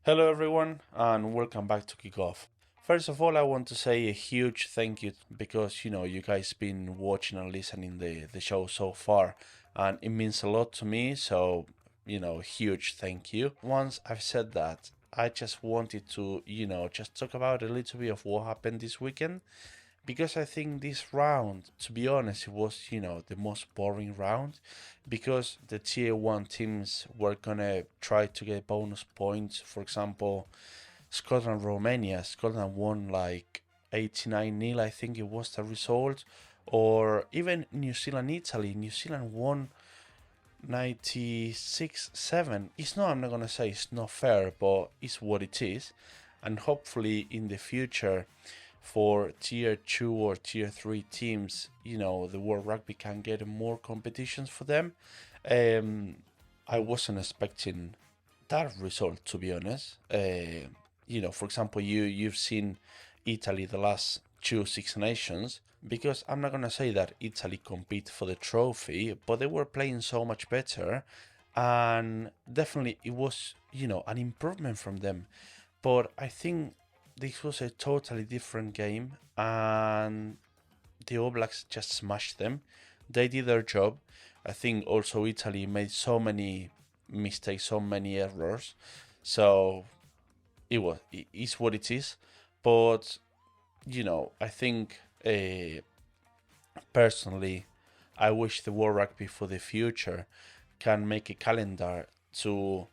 Hello everyone and welcome back to Kickoff. First of all, I want to say a huge thank you because you guys been watching and listening the show so far and it means a lot to me, so huge thank you. Once I've said that, I just wanted to, just talk about a little bit of what happened this weekend because I think this round, to be honest, it was, the most boring round because the tier 1 teams were gonna try to get bonus points. For example, Scotland Romania. Scotland won like 89-0, I think it was the result. Or even New Zealand Italy. New Zealand won 96-7. It's not, I'm not gonna say it's not fair, but it's what it is. And hopefully in the future for tier 2 or tier 3 teams, the World Rugby can get more competitions for them. Um, I wasn't expecting that result, to be honest. For example, you've seen Italy the last two Six Nations, because I'm not gonna say that Italy compete for the trophy, but they were playing so much better, and definitely it was an improvement from them. But I think this was a totally different game, and the All Blacks just smashed them. They did their job. I think also Italy made so many mistakes, so many errors. So it's what it is. But I think personally, I wish the World Rugby for the future can make a calendar to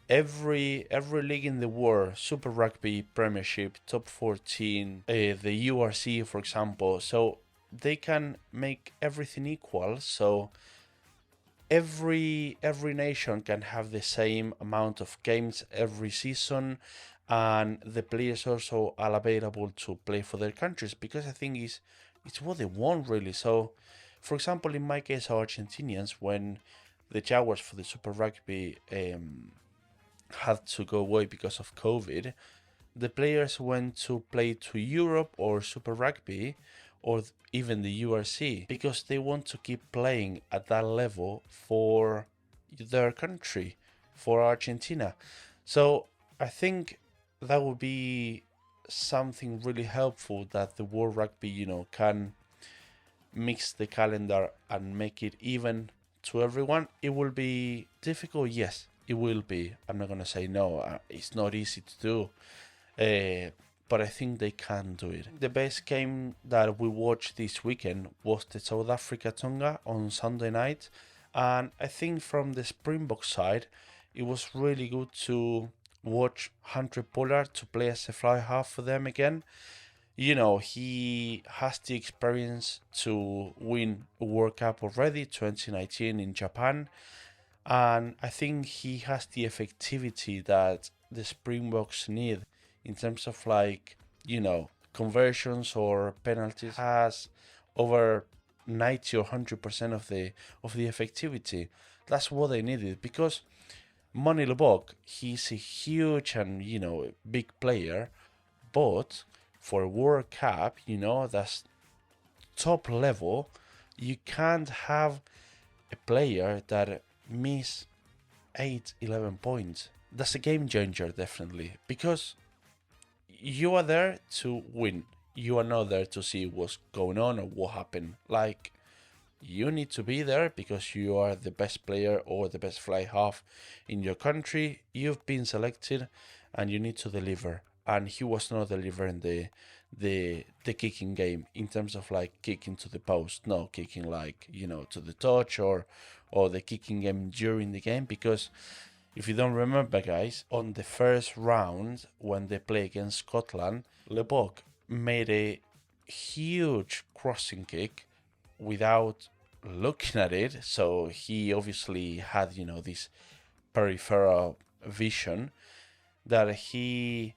every league in the world, Super Rugby, Premiership, Top 14, the URC, for example, so they can make everything equal. So every nation can have the same amount of games every season, and the players also are available to play for their countries, because I think it's what they want really. So, for example, in my case, Argentinians, when the Jaguars for the Super Rugby had to go away because of COVID, the players went to play to Europe or Super Rugby or even the URC because they want to keep playing at that level for their country, for Argentina. So I think that would be something really helpful, that the World Rugby, can mix the calendar and make it even to everyone. It will be difficult, yes, it will be. I'm not gonna say no. It's not easy to do, but I think they can do it. The best game that we watched this weekend was the South Africa Tonga on Sunday night, and I think from the Springbok side, it was really good to watch Hunter Pollard to play as a fly half for them again. He has the experience to win a World Cup already, 2019 in Japan, and I think he has the effectivity that the Springboks need in terms of conversions or penalties. Has over 90 or 100% of the effectivity. That's what they needed, because Money Lebok, he's a huge and big player, but for a World Cup, that's top level. You can't have a player that miss 8, 11 points. That's a game changer, definitely, because you are there to win. You are not there to see what's going on or what happened. Like, you need to be there because you are the best player or the best fly half in your country. You've been selected and you need to deliver. And he was not delivering the kicking game in terms of kicking to the post. No, kicking to the touch, or the kicking game during the game, because if you don't remember, guys, on the first round when they play against Scotland, Lebok made a huge crossing kick without looking at it. So he obviously had, this peripheral vision, that he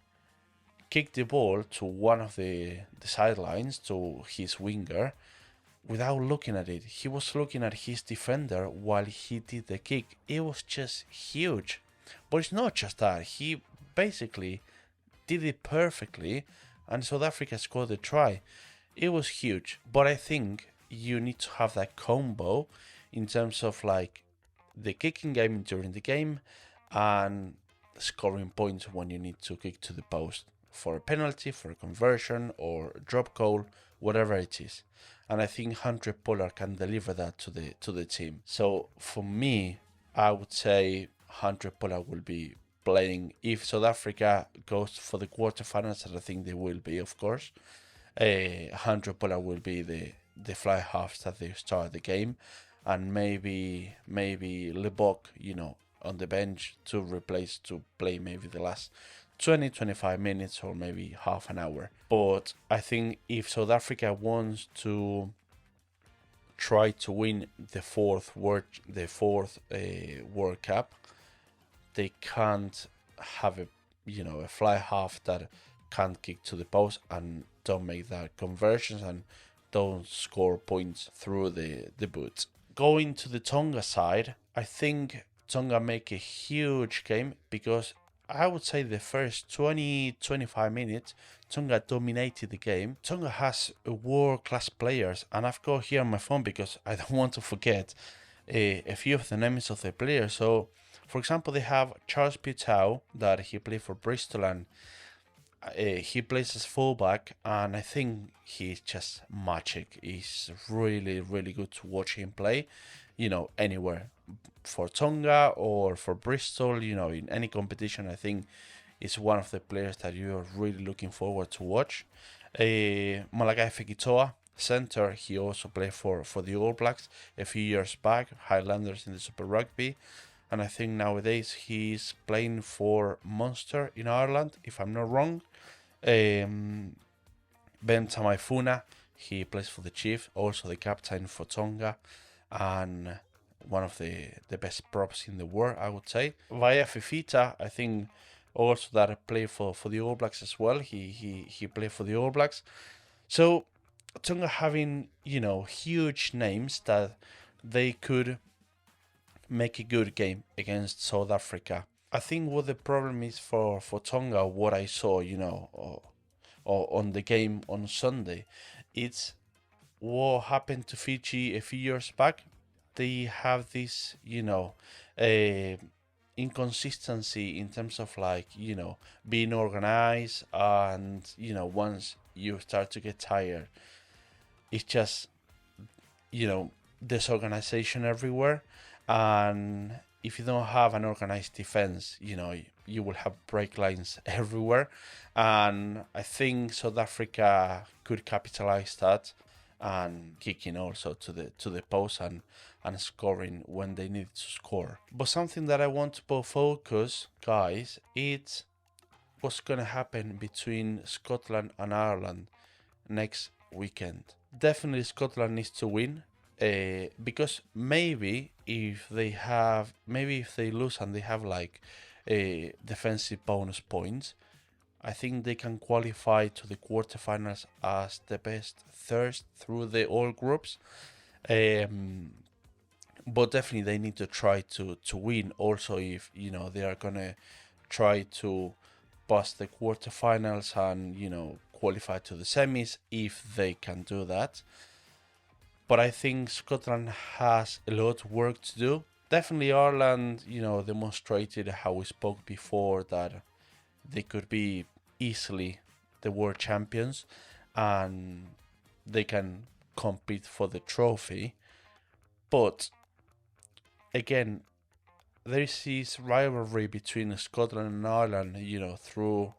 kicked the ball to one of the sidelines, to his winger, without looking at it. He was looking at his defender while he did the kick. It was just huge. But it's not just that. He basically did it perfectly, and South Africa scored the try. It was huge. But I think you need to have that combo in terms of the kicking game during the game, and scoring points when you need to kick to the post for a penalty, for a conversion, or a drop goal, whatever it is. And I think Handré Pollard can deliver that to the team. So for me, I would say Handré Pollard will be playing if South Africa goes for the quarterfinals, and I think they will be, of course. Handré Pollard will be the fly halves that they start the game, and maybe Lebok, on the bench to play maybe the last 20-25 minutes or maybe half an hour. But I think if South Africa wants to try to win the fourth World Cup, they can't have a fly half that can't kick to the post and don't make that conversions and don't score points through the boot. Going to the Tonga side, I think Tonga make a huge game, because I would say the first 20-25 minutes, Tonga dominated the game. Tonga has world-class players, and I've got here on my phone because I don't want to forget a few of the names of the players. So, for example, they have Charles Piutau, that he played for Bristol, and he plays as fullback, and I think he's just magic. He's really, really good to watch him play, anywhere. For Tonga or for Bristol, in any competition, I think it's one of the players that you're really looking forward to watch. Malakai Fekitoa, center, he also played for the All Blacks a few years back, Highlanders in the Super Rugby. And I think nowadays he's playing for Munster in Ireland, if I'm not wrong. Ben Tamaifuna, he plays for the Chief, also the captain for Tonga, and one of the best props in the world, I would say. Vaya Fifita, I think also that played for the All Blacks as well. He played for the All Blacks. So Tonga having, huge names that they could make a good game against South Africa. I think what the problem is for Tonga, what I saw, or on the game on Sunday, it's what happened to Fiji a few years back. They have this, inconsistency in terms of being organized, and once you start to get tired, it's just disorganization everywhere. And if you don't have an organized defense, you will have break lines everywhere. And I think South Africa could capitalize that, and kicking also to the post and scoring when they need to score. But something that I want to put focus, guys, it's what's gonna happen between Scotland and Ireland next weekend. Definitely Scotland needs to win, because maybe if they lose and they have a defensive bonus points, I think they can qualify to the quarterfinals as the best third through the all groups. But definitely they need to try to win also, if they are gonna try to pass the quarterfinals and qualify to the semis, if they can do that. But I think Scotland has a lot of work to do. Definitely Ireland, demonstrated how we spoke before, that they could be easily the world champions and they can compete for the trophy. But again, there is this rivalry between Scotland and Ireland, through,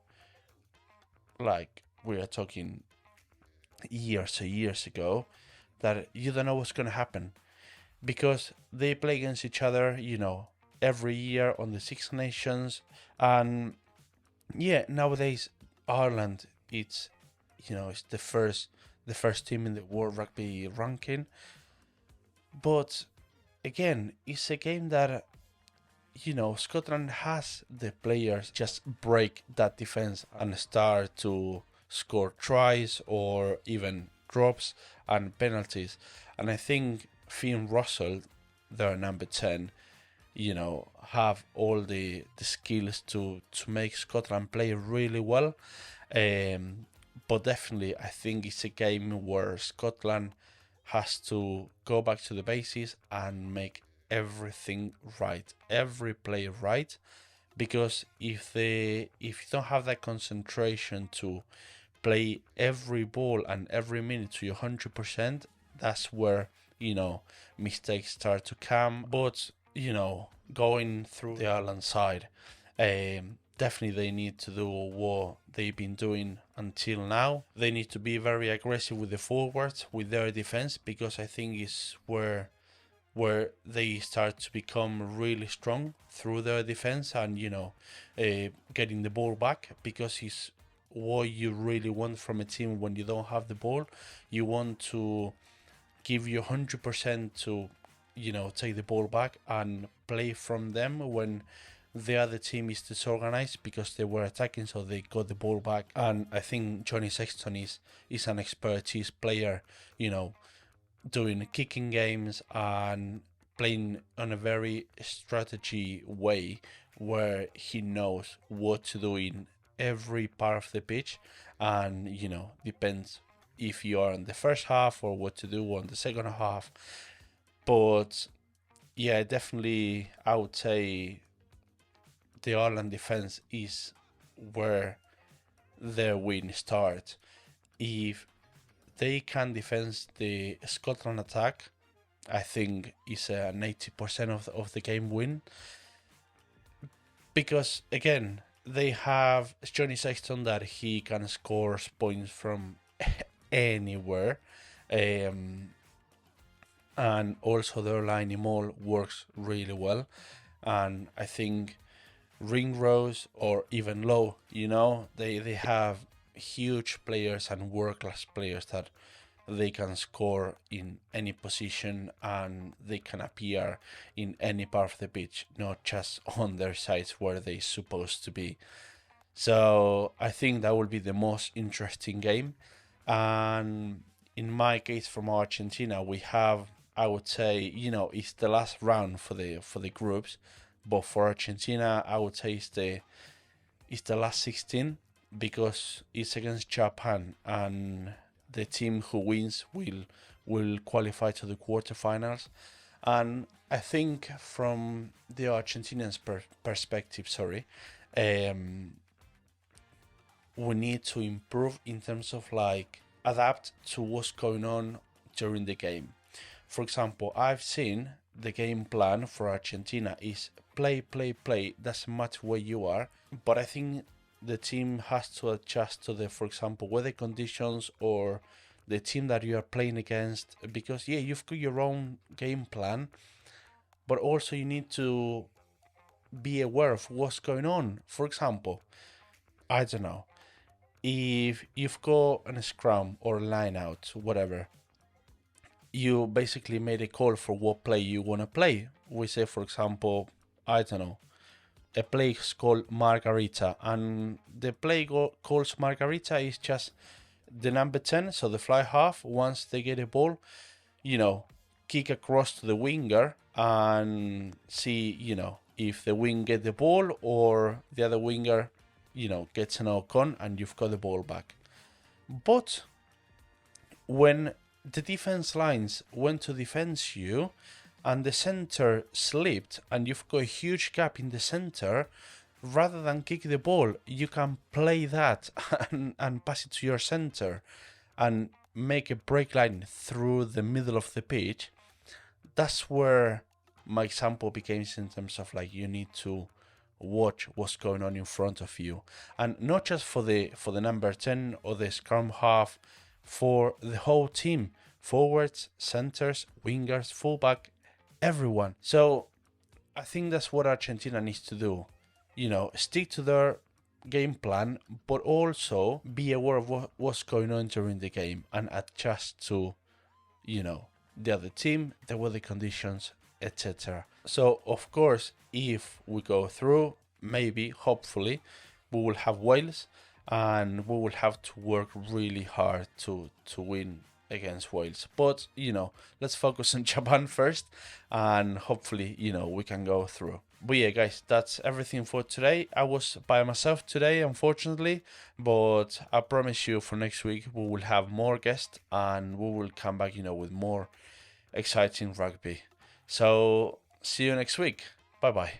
we are talking years ago, that you don't know what's going to happen, because they play against each other, every year on the Six Nations. And nowadays Ireland, it's the first team in the World Rugby ranking. But again, it's a game that Scotland has the players just break that defense and start to score tries or even drops and penalties. And I think Finn Russell, their number 10, have all the skills to make Scotland play really well. But definitely I think it's a game where Scotland has to go back to the bases and make everything right, every play right, because if you don't have that concentration to play every ball and every minute to your 100%, that's where mistakes start to come. But going through the Ireland side, definitely they need to do what they've been doing until now. They need to be very aggressive with the forwards, with their defense, because I think it's where they start to become really strong through their defense and getting the ball back, because it's what you really want from a team when you don't have the ball. You want to give you 100% to take the ball back and play from them when the other team is disorganized because they were attacking, so they got the ball back. And I think Johnny Sexton is an expertise player, doing kicking games and playing on a very strategy way where he knows what to do in every part of the pitch, and depends if you are in the first half or what to do on the second half. But yeah, definitely I would say the Ireland defense is where their win starts. If they can defend the Scotland attack, I think it's an 80% of the game win. Because again, they have Johnny Sexton that he can score points from anywhere. And also their line in all works really well. And I think Ringrose or even Low, they have huge players and world-class players that they can score in any position and they can appear in any part of the pitch, not just on their sides where they're supposed to be. So I think that will be the most interesting game. And in my case, from Argentina, we have, I would say, it's the last round for the groups. But for Argentina, I would say it's the last 16, because it's against Japan, and the team who wins will qualify to the quarterfinals. And I think from the Argentinians' perspective, we need to improve in terms of adapt to what's going on during the game. For example, I've seen the game plan for Argentina is play. Doesn't matter where you are, but I think the team has to adjust to for example, weather conditions or the team that you are playing against. Because you've got your own game plan, but also you need to be aware of what's going on. For example, I don't know, if you've got a scrum or a line out, whatever, you basically made a call for what play you want to play. We say, for example, I don't know, a play is called Margarita, and the play calls Margarita is just the number 10, so the fly half, once they get a ball, kick across to the winger and see, if the wing get the ball or the other winger, gets an knock-on and you've got the ball back. But when the defense lines went to defend you and the center slipped and you've got a huge gap in the center, rather than kick the ball, you can play that and pass it to your center and make a break line through the middle of the pitch. That's where my example becomes, in terms of you need to watch what's going on in front of you, and not just for the number 10 or the scrum half, for the whole team, forwards, centers, wingers, fullback, everyone. So I think that's what Argentina needs to do. Stick to their game plan, but also be aware of what's going on during the game and adjust to, the other team, the weather conditions, etc. So, of course, if we go through, maybe, hopefully, we will have Wales, and we will have to work really hard to win against Wales. But, let's focus on Japan first, and hopefully, we can go through. But yeah, guys, that's everything for today. I was by myself today, unfortunately, but I promise you for next week we will have more guests and we will come back, with more exciting rugby. So, see you next week. Bye-bye.